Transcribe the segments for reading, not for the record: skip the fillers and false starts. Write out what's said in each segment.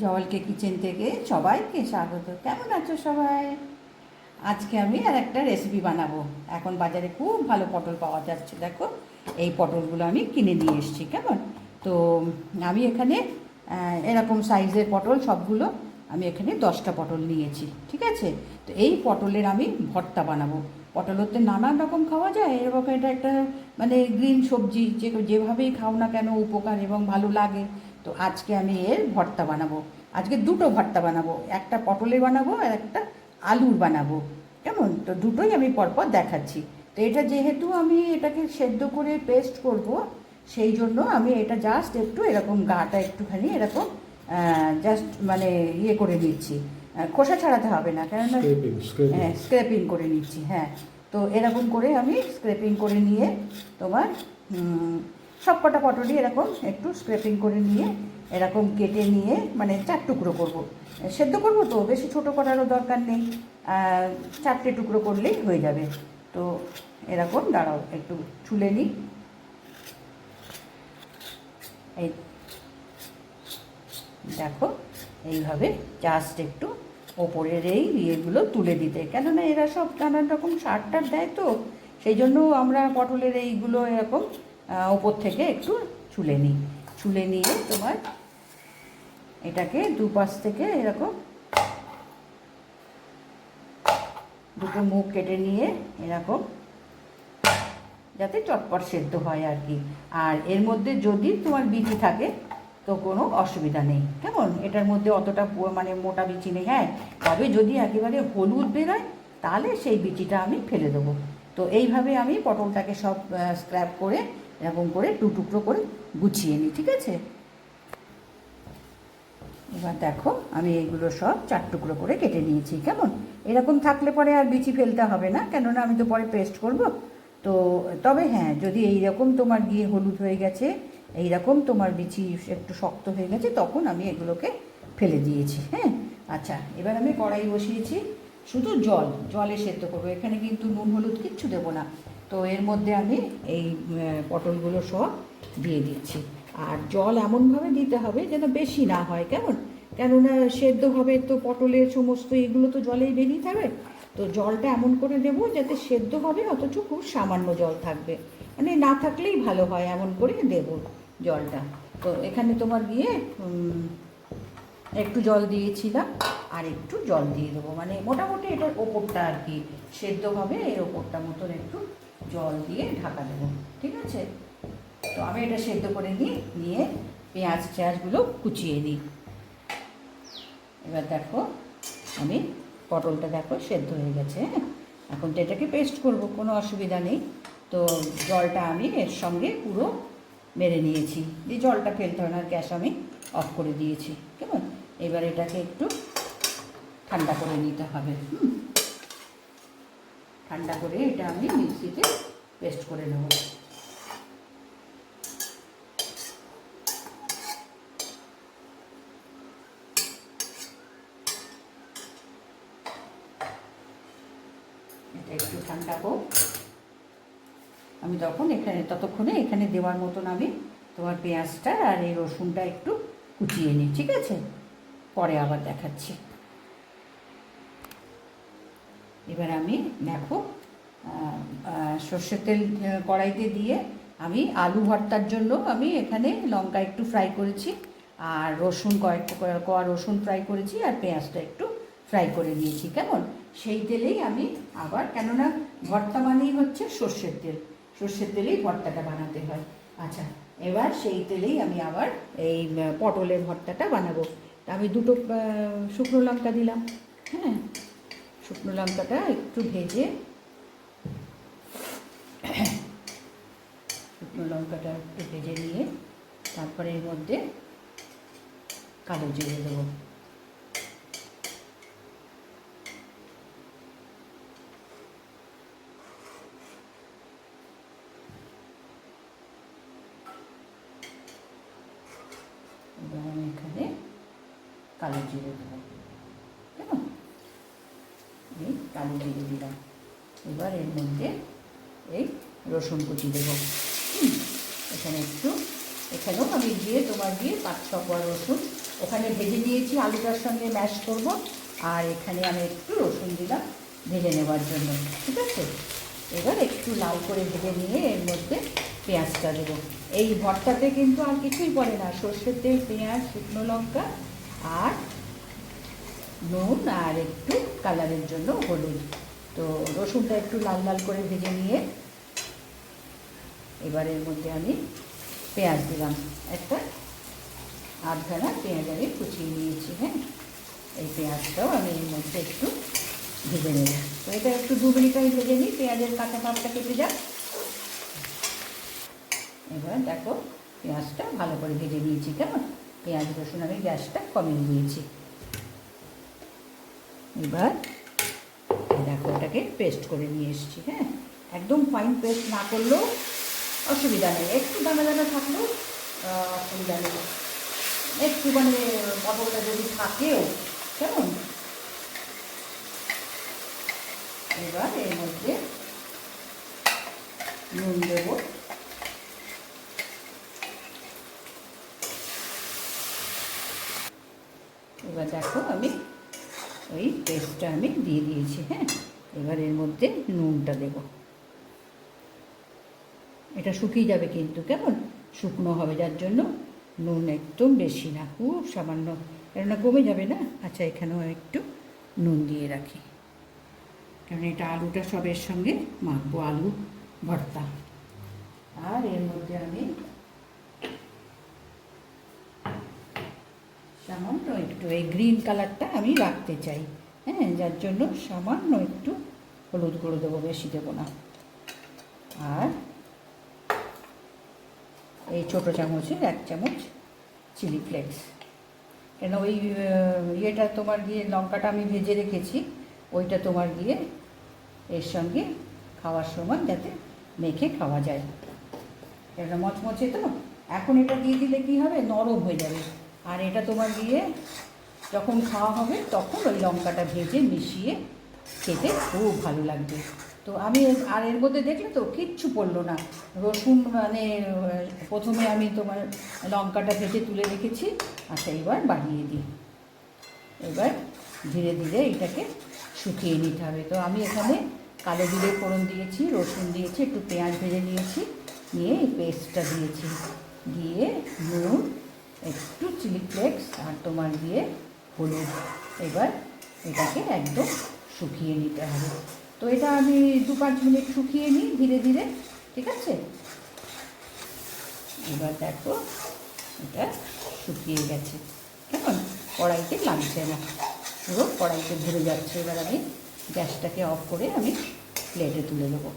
জওয়ালকে kitchen থেকে সবাইকে স্বাগত। কেমন আছো সবাই? আজকে আমি আর একটা রেসিপি বানাবো। এখন বাজারে খুব ভালো পটল পাওয়া যাচ্ছে, দেখো এই পটলগুলো আমি কিনে নিয়ে এসেছি। কেমন? তো আমি এখানে এরকম সাইজের পটল সবগুলো আমি এখানে 10টা পটল নিয়েছি, ঠিক আছে? তো এই পটলের আমি ভর্তা বানাবো। পটল হতে নানান রকম খাওয়া যায়, এরকম এটা একটা মানে গ্রিন সবজি, যেভাবেই খাও না কেন উপকার এবং ভালো লাগে। তো আজকে আমি এর ভর্তা বানাবো। আজকে দুটো ভর্তা বানাবো, একটা পটলের বানাবো আর একটা আলুর বানাবো। কেমন? তো দুটোই আমি পরপর দেখাচ্ছি। তো এটা যেহেতু আমি এটাকে সেদ্ধ করে পেস্ট করব, সেই জন্য আমি এটা জাস্ট একটু এরকম গাটা একটুখানি এরকম জাস্ট মানে ইয়ে করে নিচ্ছি। খোসা ছাড়াতে হবে না, কেননা হ্যাঁ স্ক্র্যাপিং করে নিচ্ছি। হ্যাঁ, তো এরকম করে আমি স্ক্র্যাপিং করে নিয়ে তোমার সব কটা পটলই এরকম একটু স্ক্র্যাপিং করে নিয়ে এরকম কেটে নিয়ে মানে 4 টুকরো করব। সেদ্ধ করব তো বেশি ছোটো করারও দরকার নেই, 4টে টুকরো করলেই হয়ে যাবে। তো এরকম দাঁড়াও একটু ছুলে নিই। এই দেখো এইভাবে জাস্ট একটু ওপরের এই ইয়েগুলো তুলে দিতে, কেননা এরা সব নানান রকম সার টার দেয়, তো সেই জন্য আমরা পটলের এইগুলো এরকম ওপর থেকে একটু ছুলে নিই। ছুলে নিয়ে তোমার এটাকে দুপাশ থেকে এরকম দুটো মুখ কেটে নিয়ে এরকম যাতে চটপট সেদ্ধ হয় আর কি। আর এর মধ্যে যদি তোমার বিচি থাকে তো কোনো অসুবিধা নেই। কেমন? এটার মধ্যে অতটা মানে মোটা বিচি নেই। হ্যাঁ, তবে যদি একেবারে হলুদ বেরোয় তাহলে সেই বিচিটা আমি ফেলে দেবো। তো এইভাবে আমি পটলটাকে সব স্ক্র্যাপ করে এরকম করে 2 টুকরো করে গুছিয়ে নিই, ঠিক আছে? এবার দেখো আমি এইগুলো সব 4 টুকরো করে কেটে নিয়েছি। কেমন? এরকম থাকলে পরে আর বিচি ফেলতে হবে না, কেননা আমি তো পরে পেস্ট করব। তো তবে হ্যাঁ, যদি এইরকম তোমার গিয়ে হলুদ হয়ে গেছে, এইরকম তোমার বিচি একটু শক্ত হয়ে গেছে, তখন আমি এগুলোকে ফেলে দিয়েছি। হ্যাঁ, আচ্ছা, এবার আমি কড়াই বসিয়েছি, শুধু জলে সেদ্ধ করবো। এখানে কিন্তু নুন হলুদ কিচ্ছু দেবো না। তো এর মধ্যে আমি এই পটলগুলো সব দিয়ে দিচ্ছি। আর জল এমনভাবে দিতে হবে যেন বেশি না হয়। কেমন? কেননা সেদ্ধ হবে তো পটলের সমস্ত এগুলো তো জলেই বেরিয়ে থাকবে। তো জলটা এমন করে দেবো যাতে সেদ্ধ হবে অথচ খুব সামান্য জল থাকবে, মানে না থাকলেই ভালো হয়, এমন করে দেব জলটা। তো এখানে তোমার গিয়ে একটু জল দিয়েছিলাম, আর একটু জল দিয়ে দেবো, মানে মোটামুটি এটার ওপরটা আর কি সেদ্ধ হবে, এর ওপরটা মতন একটু জল দিয়ে ঢাকা দেবো, ঠিক আছে? তো আমি এটা সেদ্ধ করে নিয়ে পেঁয়াজগুলো কুচিয়ে নিই। এবার দেখো আমি পটলটা দেখো সেদ্ধ হয়ে গেছে। হ্যাঁ, এখন তো এটাকে পেস্ট করব, কোনো অসুবিধা নেই। তো জলটা আমি এর সঙ্গে পুরো মেরে নিয়েছি, দিয়ে জলটা ফেলতে হবে না, গ্যাস আমি অফ করে দিয়েছি। কেমন? এবার এটাকে একটু ঠান্ডা করে নিতে হবে। ঠান্ডা করে এটা আমি মিক্সিতে পেস্ট করে নেব। এটা একটু ঠান্ডা হোক, আমি ততক্ষণে এখানে দেওয়ার মতন আমি তোমার পেঁয়াজটা আর এই রসুনটা একটু কুচিয়ে নিই, ঠিক আছে? পরে আবার দেখাচ্ছি। এবার আমি দেখো সর্ষের তেল কড়াইতে দিয়ে আমি আলু ভর্তার জন্য আমি এখানে লঙ্কা একটু ফ্রাই করেছি, আর রসুন কোয়া রসুন ফ্রাই করেছি, আর পেঁয়াজটা একটু ফ্রাই করে নিয়েছি। কেমন? সেই তেলেই আমি আবার, কেননা ভর্তা মানেই হচ্ছে সর্ষের তেলেই ভর্তাটা বানাতে হয়। আচ্ছা, এবার সেই তেলেই আমি আবার এই পটলের ভর্তাটা বানাবো। তা আমি দুটো শুকনো লঙ্কা দিলাম। হ্যাঁ, শুকনো লঙ্কাটা একটু ভেজে নিয়ে তারপরে এর মধ্যে কালো জিরে দেবো। এবার আমি এখানে কালো জিরে দেবো। কেমন? এই কালো জিরে দিলাম। এবার এর মধ্যে এই রসুন কুচি দেবো। এখানেও আমি দিয়ে তোমার দিয়ে 5-6 কোয়া রসুন ওখানে ভেজে নিয়েছি, আলুটার সঙ্গে ম্যাশ করব। আর এখানে আমি একটু রসুন দিলাম ভেজে নেওয়ার জন্য, ঠিক আছে। এবার একটু লাল করে ভেজে নিয়ে এর মধ্যে পেঁয়াজটা দেবো। এই ভর্তাতে কিন্তু আর কিছুই পড়ে না, সর্ষের তেল, পেঁয়াজ, শুকনো লঙ্কা আর নুন আর একটু কালারের জন্য হলুদ। তো রসুনটা একটু লাল লাল করে ভেজে নিয়ে এবার এর মধ্যে আমি পেঁয়াজ দিলাম, একটা আধখানা পেঁয়াজ আমি কুচিয়ে নিয়েছি। হ্যাঁ, এই পেঁয়াজটাও আমি এর মধ্যে একটু ভেজে নেব। তো এটা একটু 2 মিনিট আমি ভেজে নিই, পেঁয়াজের কাঁচা ভাবটা কেটে যাক। এবার দেখো পেঁয়াজটা ভালো করে ভেজে নিয়েছি, কেমন। পেঁয়াজ রসুন আমি গ্যাসটা কমিয়ে দিয়েছি। এবার দেখো এটাকে পেস্ট করে নিয়ে এসেছি। হ্যাঁ, একদম ফাইন পেস্ট না করলেও অসুবিধা নেই, একটু দানা দানা থাকলেও অসুবিধা নেই। একটু মানে পটলটা যদি থাকেও, কেমন। এবার এর মধ্যে নুন দেবো, এবার দেখো আমি ওই পেস্টটা আমি দিয়ে দিয়েছি। হ্যাঁ, এবার এর মধ্যে নুনটা দেব। এটা শুকিয়ে যাবে কিন্তু, কেমন, শুকনো হবে, যার জন্য নুন একদম বেশি না, খুব সামান্য, কেননা কমে যাবে না। আচ্ছা, এখানেও একটু নুন দিয়ে রাখি, কারণ এটা আলুটা সবের সঙ্গে মাখবো, আলু ভর্তা। আর এর মধ্যে আমি সামান্য একটু এই গ্রিন কালারটা আমি রাখতে চাই। হ্যাঁ, যার জন্য সামান্য একটু হলুদ গুঁড়ো দেবো, বেশি দেবো না। আর এই ছোটো চামচের 1 চামচ চিলি ফ্লেক্স, কেন ওই ইয়েটা তোমার গিয়ে লঙ্কাটা আমি ভেজে রেখেছি, ওইটা তোমার গিয়ে এর সঙ্গে খাওয়ার সময় যাতে মেখে খাওয়া যায়। এটা মচমচে তো, এখন এটা দিয়ে দিলে কী হবে, নরম হয়ে যাবে। আর এটা তোমার গিয়ে যখন খাওয়া হবে তখন ওই লঙ্কাটা ভেজে মিশিয়ে খেতে খুব ভালো লাগবে। তো আমি আর এর মধ্যে দেখলে তো কিচ্ছু পড়লো না, রসুন মানে প্রথমে আমি তোমার লঙ্কাটা ভেজে তুলে রেখেছি। আচ্ছা, এবার বাড়িয়ে দিই। এবার ধীরে ধীরে এটাকে শুকিয়ে নিতে হবে। তো আমি এখানে কালো জিরে ফোড়ন দিয়েছি, রসুন দিয়েছি, একটু পেঁয়াজ ভেজে নিয়েছি, নিয়ে এই পেস্টটা দিয়েছি, দিয়ে নুন, একটু চিলি ফ্লেক্স আর তোমার দিয়ে হলুদ। এবার এটাকে একদম শুকিয়ে নিতে হবে। তো এটা আমি 2-5 মিনিট শুকিয়ে নিই ধীরে ধীরে, ঠিক আছে। এবার দেখো এটা শুকিয়ে গেছে, কেমন, কড়াইতে লাগছে না, পুরো কড়াইতে ভরে যাচ্ছে। এবার আমি গ্যাসটাকে অফ করে আমি প্লেটে তুলে দেবো।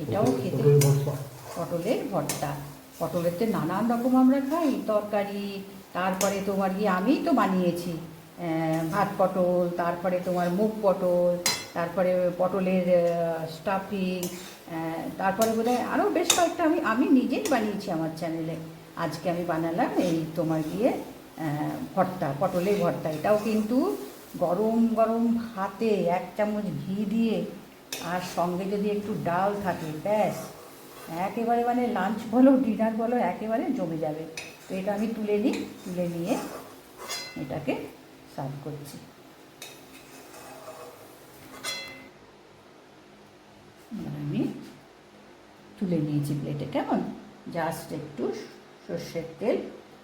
এটাও খেতে, পটলের ভর্তা, পটলের তো নানান রকম আমরা খাই তরকারি। তারপরে তোমার গিয়ে আমি তো বানিয়েছি ভাত পটল, তারপরে তোমার মুগ পটল, তারপরে পটলের স্টাফিং, তারপরে বোধহয় আরও বেশ কয়েকটা আমি নিজেই বানিয়েছি আমার চ্যানেলে। আজকে আমি বানালাম এই তোমার গিয়ে ভর্তা, পটলের ভর্তা। এটাও কিন্তু গরম গরম ভাতে 1 চামচ ঘি দিয়ে, আর সঙ্গে যদি একটু ডাল থাকে, ব্যাস একেবারে মানে লাঞ্চ বলো ডিনার বলো একেবারে জমে যাবে। তো এটা আমি তুলে নিই, তুলে নিয়ে এটাকে সার্ভ করছি। আমি তুলে নিয়েছি প্লেটে, কেমন, জাস্ট একটু সর্ষের তেল,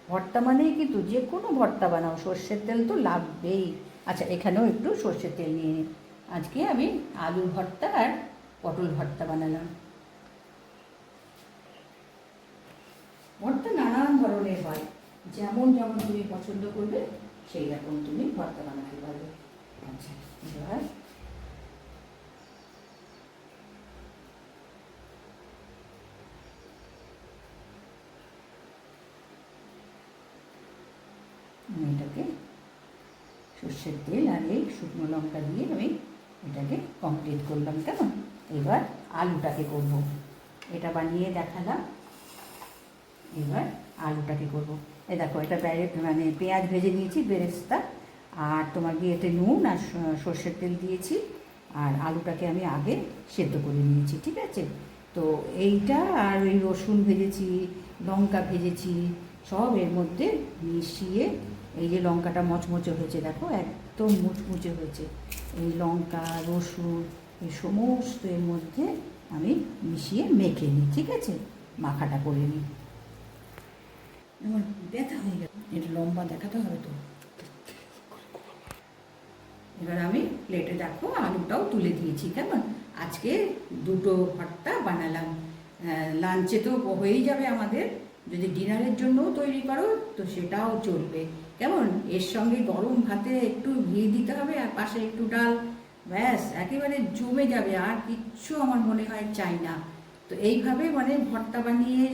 ভর্তা মানেই কিন্তু যে কোনো ভর্তা বানাও সর্ষের তেল তো লাগবেই। আচ্ছা, এখানেও একটু সর্ষের তেল নিয়ে নিই। আজকে আমি আলুর ভর্তা আর পটল ভর্তা বানালাম। ভর্তা নানান ধরনের হয়, যেমন যেমন তুমি পছন্দ করবে সেই রকম তুমি ভর্তা বানাতে পারবে। আচ্ছা, এবার এটাকে সর্ষের তেল আর এই শুকনো লঙ্কা দিয়ে আমি এটাকে কমপ্লিট করলাম, কেমন। এবার আলুটাকে করব, এটা বানিয়ে দেখালাম, এবার আলুটাকে করব। এই দেখো এটা মানে পেঁয়াজ ভেজে নিয়েছি বেরেস্তা, আর তোমার গিয়ে এতে নুন আর সর্ষের তেল দিয়েছি, আর আলুটাকে আমি আগে সেদ্ধ করে নিয়েছি, ঠিক আছে। তো এইটা আর ওই রসুন ভেজেছি, লঙ্কা ভেজেছি সব এর মধ্যে মিশিয়ে, এই যে লঙ্কাটা মচমচে হয়েছে দেখো, একদম মুচমুচে হয়েছে। এই লঙ্কা রসুন এই সমস্ত এর মধ্যে আমি মিশিয়ে মেখে নিই, ঠিক আছে? মাখাটা করে নিই। আমার ব্যথা হয়ে গেল, এটা লম্বা দেখাতে হবে তো। এবার আমি প্লেটে দেখো আলুটাও তুলে দিয়েছি। কেমন আজকে দুটো ভর্তা বানালাম। লাঞ্চে তো হয়েই যাবে আমাদের, যদি ডিনারের জন্যও তৈরি করো তো সেটাও চলবে। কেমন এর সঙ্গে গরম ভাতে একটু ঘি দিতে হবে আর পাশে একটু ডাল, ব্যাস একেবারে জমে যাবে, আর কিচ্ছু আমার মনে হয় চাই না। তো এইভাবে মানে ভর্তা বানিয়ে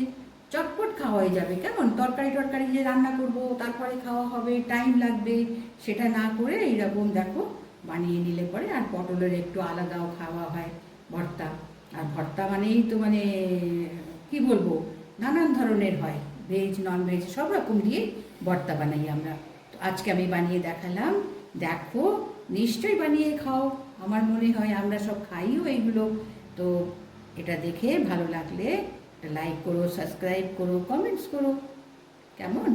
চটপট খাওয়া হয়ে যাবে। কেমন তরকারি টরকারি যে রান্না করব তারপরে খাওয়া হবে, টাইম লাগবে, সেটা না করে এইরকম দেখো বানিয়ে নিলে পরে। আর পটলের একটু আলাদাও খাওয়া হয় ভর্তা। আর ভর্তা মানেই তো মানে কি বলবো, নানান ধরনের হয়, ভেজ নন ভেজ সব রকম দিয়ে ভর্তা বানাই আমরা। তো আজকে আমি বানিয়ে দেখালাম, দেখো নিশ্চয়ই বানিয়ে খাও। আমার মনে হয় আমরা সব খাইও এইগুলো। তো এটা দেখে ভালো লাগলে লাইক করো, সাবস্ক্রাইব করো, কমেন্টস করো। কেমন?